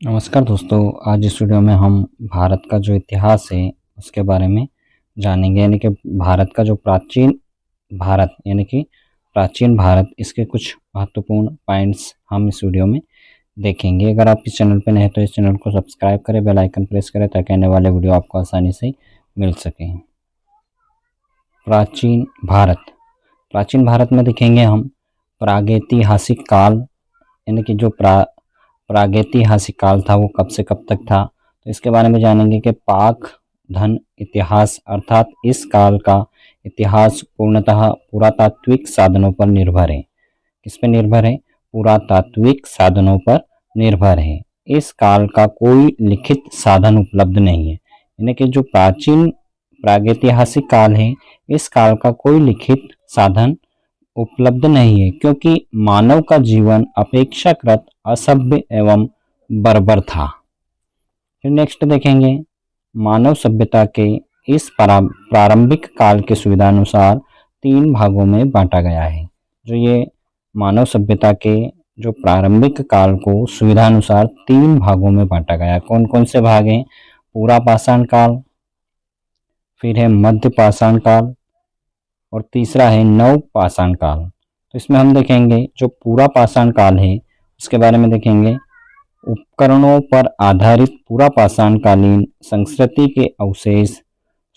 नमस्कार दोस्तों। आज इस वीडियो में हम भारत का जो इतिहास है उसके बारे में जानेंगे, यानी कि भारत का जो प्राचीन भारत इसके कुछ महत्वपूर्ण पॉइंट्स हम इस वीडियो में देखेंगे। अगर आप इस चैनल पर नए हैं तो इस चैनल को सब्सक्राइब करें, बेल आइकन प्रेस करें ताकि आने वाले वीडियो आपको आसानी से मिल सके। प्राचीन भारत में देखेंगे हम प्रागैतिहासिक काल, यानी कि जो प्रागैतिहासिक काल था वो कब से कब तक था, तो इसके बारे में जानेंगे कि पाक धन इतिहास अर्थात इस काल का इतिहास पूर्णतः पुरातात्विक साधनों पर निर्भर है। किस पर निर्भर है? पुरातात्विक साधनों पर निर्भर है। इस काल का कोई लिखित साधन उपलब्ध नहीं है, यानी कि जो प्रागैतिहासिक काल है इस काल का कोई लिखित साधन उपलब्ध नहीं है, क्योंकि मानव का जीवन अपेक्षाकृत असभ्य एवं बर्बर था। फिर नेक्स्ट देखेंगे, मानव सभ्यता के इस प्रारंभिक काल के सुविधानुसार 3 भागों में बांटा गया है। जो ये मानव सभ्यता के जो प्रारंभिक काल को सुविधानुसार 3 भागों में बांटा गया है। कौन कौन से भाग हैं? पूरा पाषाण काल, फिर है मध्य पाषाण काल और तीसरा है नव पाषाण काल। तो इसमें हम देखेंगे जो पूरा पाषाण काल है उसके बारे में देखेंगे। उपकरणों पर आधारित पूरा पाषाण कालीन संस्कृति के अवशेष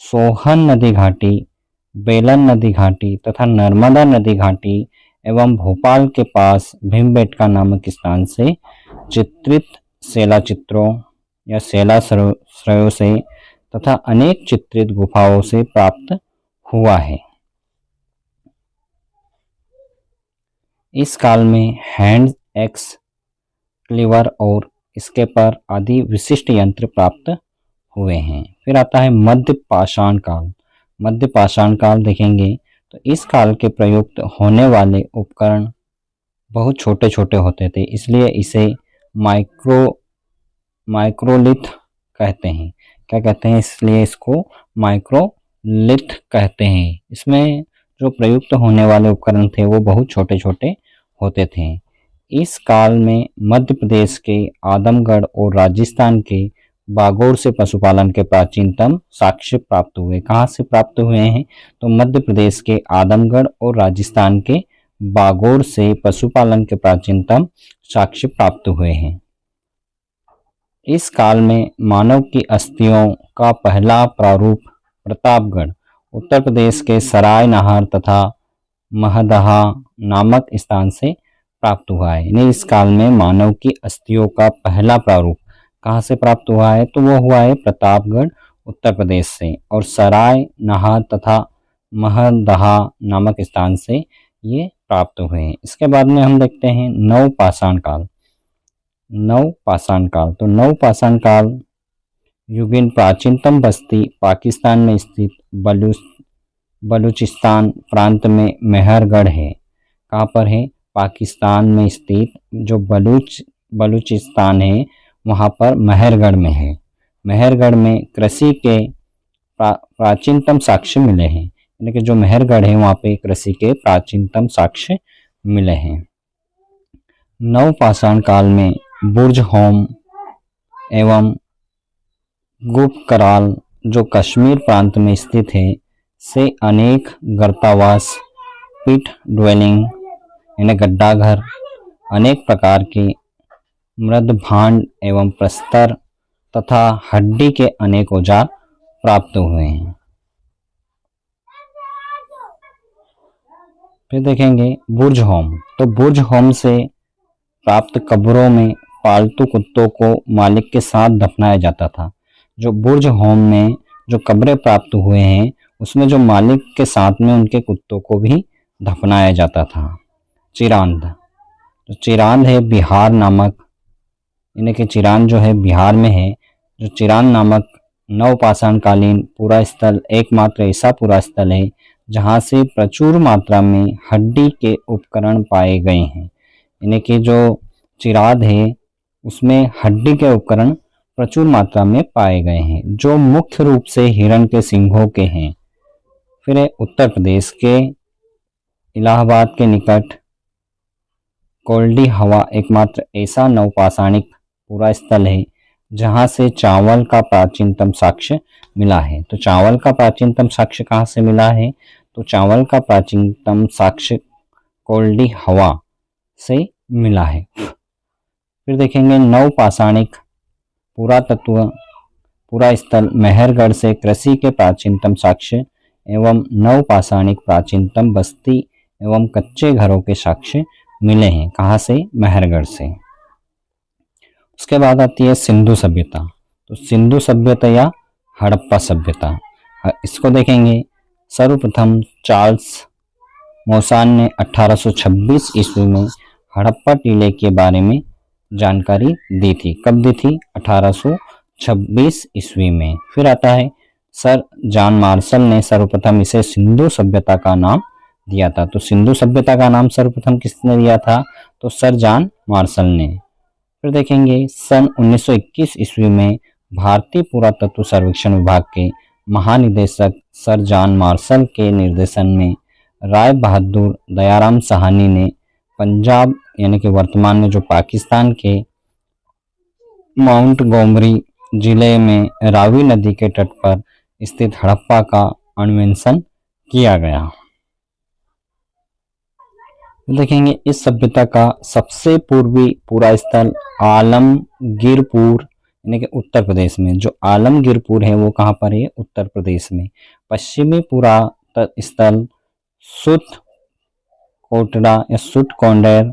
सोहन नदी घाटी, बेलन नदी घाटी तथा नर्मदा नदी घाटी एवं भोपाल के पास भीमबेटका नामक स्थान से चित्रित शिलाचित्रों या शिलाश्रयों से तथा अनेक चित्रित गुफाओं से प्राप्त हुआ है। इस काल में हैंड एक्स, क्लीवर और स्केपर आदि विशिष्ट यंत्र प्राप्त हुए हैं। फिर आता है मध्य पाषाण काल। मध्य पाषाण काल देखेंगे तो इस काल के प्रयुक्त होने वाले उपकरण बहुत छोटे छोटे होते थे, इसलिए इसे माइक्रोलिथ कहते हैं। क्या कहते हैं? इसलिए इसको माइक्रोलिथ कहते हैं। इसमें जो प्रयुक्त होने वाले उपकरण थे वो बहुत छोटे छोटे होते थे। इस काल में मध्य प्रदेश के आदमगढ़ और राजस्थान के बागोर से पशुपालन के प्राचीनतम साक्ष्य प्राप्त हुए। कहाँ से प्राप्त हुए हैं? तो मध्य प्रदेश के आदमगढ़ और राजस्थान के बागोर से पशुपालन के प्राचीनतम साक्ष्य प्राप्त हुए हैं। इस काल में मानव की अस्थियों का पहला प्रारूप प्रतापगढ़, उत्तर प्रदेश के सराय नहार तथा महदहा नामक स्थान से प्राप्त हुआ है। यानी इस काल में मानव की अस्थियों का पहला प्रारूप कहाँ से प्राप्त हुआ है? तो वो हुआ है प्रतापगढ़ उत्तर प्रदेश से, और सराय नहार तथा महदहा नामक स्थान से ये प्राप्त हुए हैं। इसके बाद में हम देखते हैं नव पाषाण काल। तो नव पाषाण काल युगीन प्राचीनतम बस्ती पाकिस्तान में स्थित बलूचिस्तान प्रांत में मेहरगढ़ है। कहाँ पर है? पाकिस्तान में स्थित जो बलूचिस्तान है वहाँ पर मेहरगढ़ में है। मेहरगढ़ में कृषि के प्राचीनतम साक्ष्य मिले हैं, यानी कि जो मेहरगढ़ है वहाँ पे कृषि के प्राचीनतम साक्ष्य मिले हैं। नव पाषाण काल में बुर्ज होम एवं गुप्त जो कश्मीर प्रांत में स्थित है से अनेक गर्तावास, पिट ड्वेलिंग यानी गड्ढा घर, अनेक प्रकार के मृद भांड एवं प्रस्तर तथा हड्डी के अनेक औजार प्राप्त हुए हैं। फिर देखेंगे बुर्ज होम। तो बुर्ज होम से प्राप्त कब्रों में पालतू कुत्तों को मालिक के साथ दफनाया जाता था। जो बुर्ज होम में जो कब्रें प्राप्त हुए हैं उसमें जो मालिक के साथ में उनके कुत्तों को भी दफनाया जाता था। चिरांद, तो चिरांद है बिहार नामक, यानी कि चिरांद जो है बिहार में है। जो चिरांद नामक नवपाषाण कालीन पूरा स्थल एकमात्र ऐसा पूरा स्थल है जहाँ से प्रचुर मात्रा में हड्डी के उपकरण पाए गए हैं। यानी कि जो चिरांद है उसमें हड्डी के उपकरण प्रचुर मात्रा में पाए गए हैं, जो मुख्य रूप से हिरण के सिंगों के हैं। फिर है उत्तर प्रदेश के इलाहाबाद के निकट कोल्डी हवा एकमात्र ऐसा नवपाषाणिक पूरा स्थल है जहां से चावल का प्राचीनतम साक्ष्य मिला है। तो चावल का प्राचीनतम साक्ष्य कहाँ से मिला है? तो चावल का प्राचीनतम साक्ष्य कोल्डी हवा से मिला है। फिर देखेंगे नवपाषाणिक पुरातत्व पूरा स्थल मेहरगढ़ से कृषि के प्राचीनतम साक्ष्य एवं नवपाषाणिक प्राचीनतम बस्ती एवं कच्चे घरों के साक्ष्य मिले हैं। कहाँ से? मेहरगढ़ से। उसके बाद आती है सिंधु सभ्यता। तो सिंधु सभ्यता या हड़प्पा सभ्यता, इसको देखेंगे। सर्वप्रथम चार्ल्स मौसान ने 1826 ईस्वी में हड़प्पा टीले के बारे में जानकारी दी थी। कब दी थी? 1826 ईस्वी में। फिर आता है सर जॉन मार्शल ने सर्वप्रथम इसे सिंधु सभ्यता का नाम दिया था। तो सिंधु सभ्यता का नाम सर्वप्रथम किसने दिया था? तो सर जॉन मार्शल ने। फिर देखेंगे सन 1921 ईस्वी में भारतीय पुरातत्व सर्वेक्षण विभाग के महानिदेशक सर जॉन मार्शल के निर्देशन में राय बहादुर दयाराम साहनी ने पंजाब यानी कि वर्तमान में जो पाकिस्तान के माउंट गोमरी जिले में रावी नदी के तट पर स्थित हड़प्पा का अन्वेषण किया गया। देखेंगे इस सभ्यता का सबसे पूर्वी पूरा स्थल आलमगीरपुर यानी कि उत्तर प्रदेश में। जो आलमगीरपुर है वो कहाँ पर है? उत्तर प्रदेश में। पश्चिमी पूरा स्थल सुत कोटड़ा या सुट कोंडेर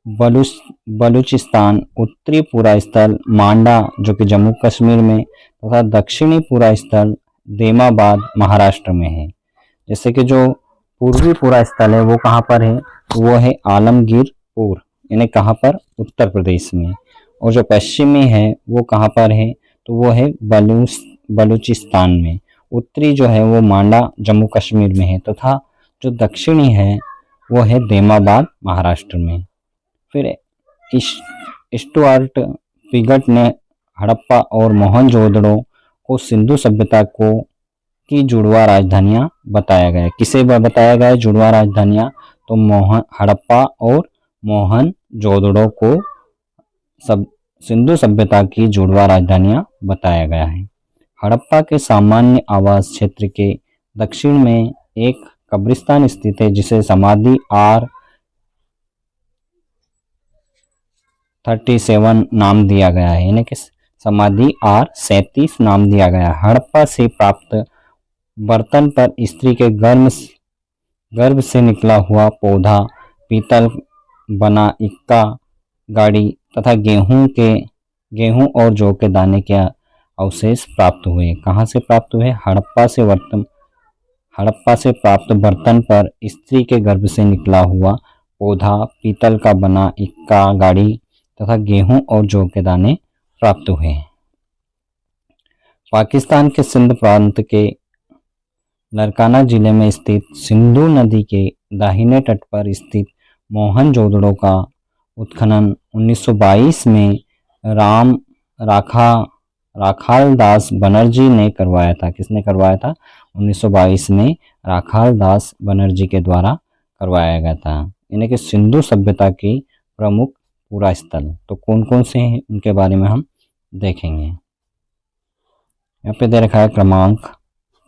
बलूचिस्तान। उत्तरी पूरा स्थल मांडा जो कि जम्मू कश्मीर में, तथा दक्षिणी पूरा स्थल देमाबाद महाराष्ट्र में है। जैसे कि जो पूर्वी पूरा स्थल है वो कहाँ पर है? वो है आलमगीरपुर यानी कहाँ पर? उत्तर प्रदेश में। और जो पश्चिमी है वो कहाँ पर है? तो वो है बलूचिस्तान में। उत्तरी जो है वो मांडा जम्मू कश्मीर में है, तथा जो दक्षिणी है वो है देमाबाद महाराष्ट्र में। फिर स्टुअर्ट पिगट ने हड़प्पा और मोहनजोदड़ो को सिंधु सभ्यता की जुड़वा राजधानियां बताया गया। किसे बताया गया जुड़वा राजधानियां? तो हड़प्पा और मोहनजोदड़ो को सिंधु सभ्यता की जुड़वा राजधानियां बताया गया है। हड़प्पा के सामान्य आवास क्षेत्र के दक्षिण में एक कब्रिस्तान स्थित है जिसे समाधि R37 नाम दिया गया है, यानी कि समाधि R37 नाम दिया गया। हड़प्पा से प्राप्त बर्तन पर स्त्री के गर्भ से निकला हुआ पौधा, पीतल बना इक्का गाड़ी तथा गेहूं और जौ के दाने के अवशेष प्राप्त हुए। कहाँ से प्राप्त हुए? हड़प्पा से प्राप्त बर्तन पर स्त्री के गर्भ से निकला हुआ पौधा, पीतल का बना इक्का गाड़ी तथा गेहूं और जौ के दाने प्राप्त हुए। पाकिस्तान के सिंध प्रांत के नरकाना जिले में स्थित सिंधु नदी के दाहिने तट पर स्थित मोहनजोदड़ो का उत्खनन 1922 में राखालदास बनर्जी ने करवाया था। किसने करवाया था? 1922 में राखालदास बनर्जी के द्वारा करवाया गया था। यानी कि सिंधु सभ्यता की प्रमुख पूरा स्थल तो कौन कौन से हैं उनके बारे में हम देखेंगे। यहाँ पे दे रखा है क्रमांक,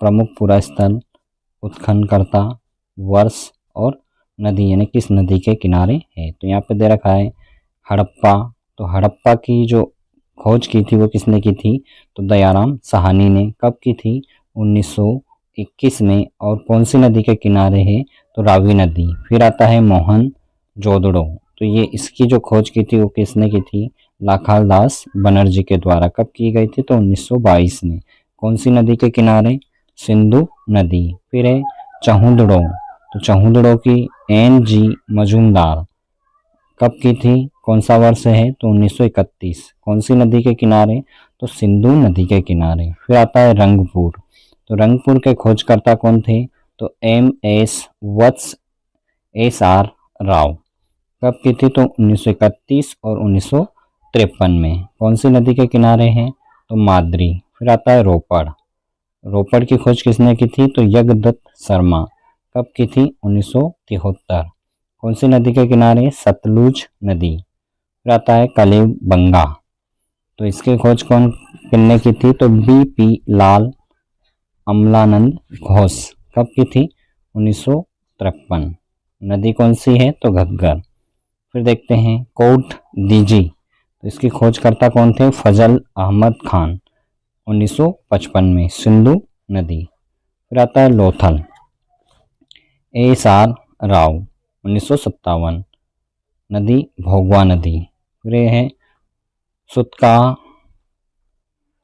प्रमुख पूरा स्थल, उत्खननकर्ता, वर्ष और नदी यानी किस नदी के किनारे है। तो यहाँ पे दे रखा है हड़प्पा। तो हड़प्पा की जो खोज की थी वो किसने की थी? तो दयाराम साहनी ने। कब की थी? 1921 में। और कौन सी नदी के किनारे है? तो रावी नदी। फिर आता है मोहनजोदड़ो। तो ये इसकी जो खोज की थी वो किसने की थी? राखालदास बनर्जी के द्वारा। कब की गई थी? तो 1922 में। कौन सी नदी के किनारे? सिंधु नदी। फिर है चहुंदड़ो। तो चहुंदड़ो की NG मजूमदार। कब की थी? कौन सा वर्ष है? तो 1931। कौन सी नदी के किनारे? तो सिंधु नदी के किनारे। फिर आता है रंगपुर। तो रंगपुर के खोजकर्ता कौन थे? तो MS वत्स SR राव। कब की थी? तो 1931 और 1953 में। कौन सी नदी के किनारे हैं? तो माद्री। फिर आता है रोपड़। रोपड़ की खोज किसने की थी? तो यज्ञदत्त शर्मा। कब की थी? 1973। कौन सी नदी के किनारे? सतलुज नदी। फिर आता है कलिबंगा, तो इसकी खोज कौन किसने की थी? तो B.P. लाल अमलानंद घोष। कब की थी? 1953। नदी कौन सी है? तो घग्गर। फिर देखते हैं कोट दीजी, तो इसकी खोजकर्ता कौन थे? फजल अहमद खान, 1955 में, सिंधु नदी। फिर आता है लोथल, A.S.R. राव, 1957, नदी भोगवा नदी। फिर ये है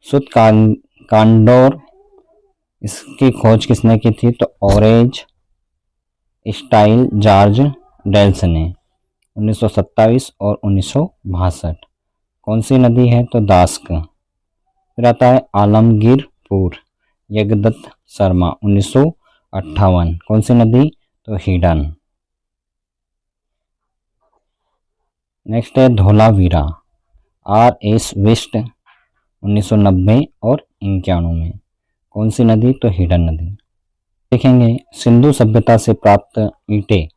सुतकांडोर, इसकी खोज किसने की थी? तो ऑरेंज स्टाइल जॉर्ज डेल्स ने, 1927 और 1962। कौन सी नदी है? तो दास्क। फिर आता है आलमगीरपुर, यज्ञदत्त शर्मा, 1958। कौन सी नदी? तो हिडन। नेक्स्ट है धोलावीरा, R.S. विस्ट, 1990 और 91 में। कौन सी नदी? तो हिडन नदी। देखेंगे सिंधु सभ्यता से प्राप्त ईंटें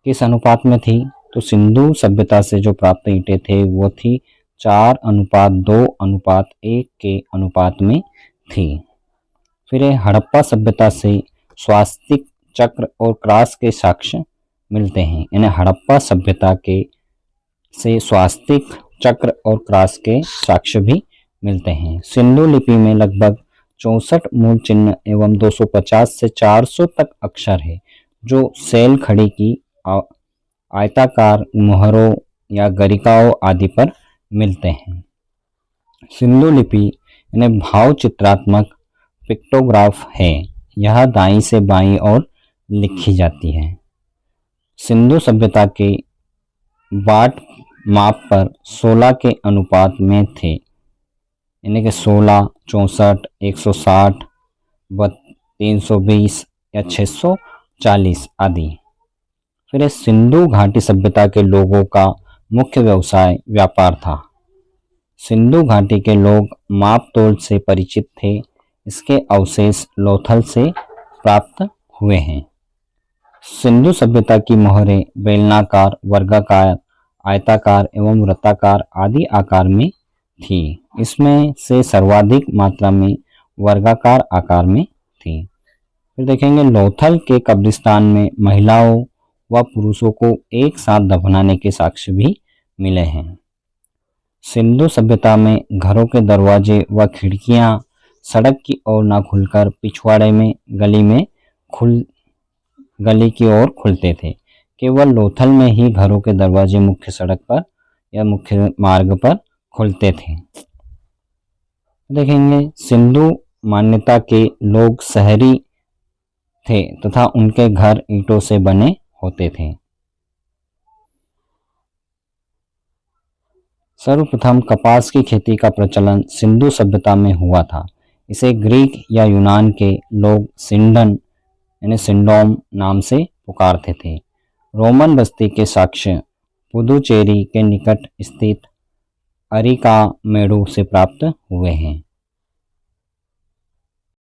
किस अनुपात में थी? तो सिंधु सभ्यता से जो प्राप्त ईंटें थे वो थी 4:2:1 के अनुपात में थी। फिर हड़प्पा सभ्यता से स्वास्तिक चक्र और क्रॉस के साक्ष्य मिलते हैं। यानी हड़प्पा सभ्यता के से स्वास्तिक चक्र और क्रॉस के साक्ष्य भी मिलते हैं। सिंधु लिपि में लगभग 64 मूल चिन्ह एवं 250 से 400 तक अक्षर है जो सेल खड़ी की आयताकार मुहरों या गरिकाओं आदि पर मिलते हैं। सिंधु लिपि यानी भाव चित्रात्मक पिक्टोग्राफ है। यह दाईं से बाईं ओर लिखी जाती है। सिंधु सभ्यता के बाट माप पर 16 के अनुपात में थे, यानी कि 16, 64, 160, 320 या 640 आदि। फिर सिंधु घाटी सभ्यता के लोगों का मुख्य व्यवसाय व्यापार था। सिंधु घाटी के लोग माप तोल से परिचित थे। इसके अवशेष लोथल से प्राप्त हुए हैं। सिंधु सभ्यता की मोहरें बेलनाकार, वर्गाकार, आयताकार एवं वृत्ताकार आदि आकार में थी। इसमें से सर्वाधिक मात्रा में वर्गाकार आकार में थी। फिर देखेंगे लोथल के कब्रिस्तान में महिलाओं व पुरुषों को एक साथ दफनाने के साक्ष्य भी मिले हैं। सिंधु सभ्यता में घरों के दरवाजे व खिड़कियां सड़क की ओर न खुलकर पिछवाड़े में गली की ओर खुलते थे। केवल लोथल में ही घरों के दरवाजे मुख्य सड़क पर या मुख्य मार्ग पर खुलते थे। देखेंगे सिंधु मान्यता के लोग शहरी थे तथा उनके घर ईंटों से बने होते थे। सर्वप्रथम कपास की खेती का प्रचलन सिंधु सभ्यता में हुआ था। इसे ग्रीक या यूनान के लोग सिंडन यानी सिंडोम नाम से पुकारते थे। रोमन बस्ती के साक्ष्य पुदुचेरी के निकट स्थित अरिकामेडु से प्राप्त हुए हैं।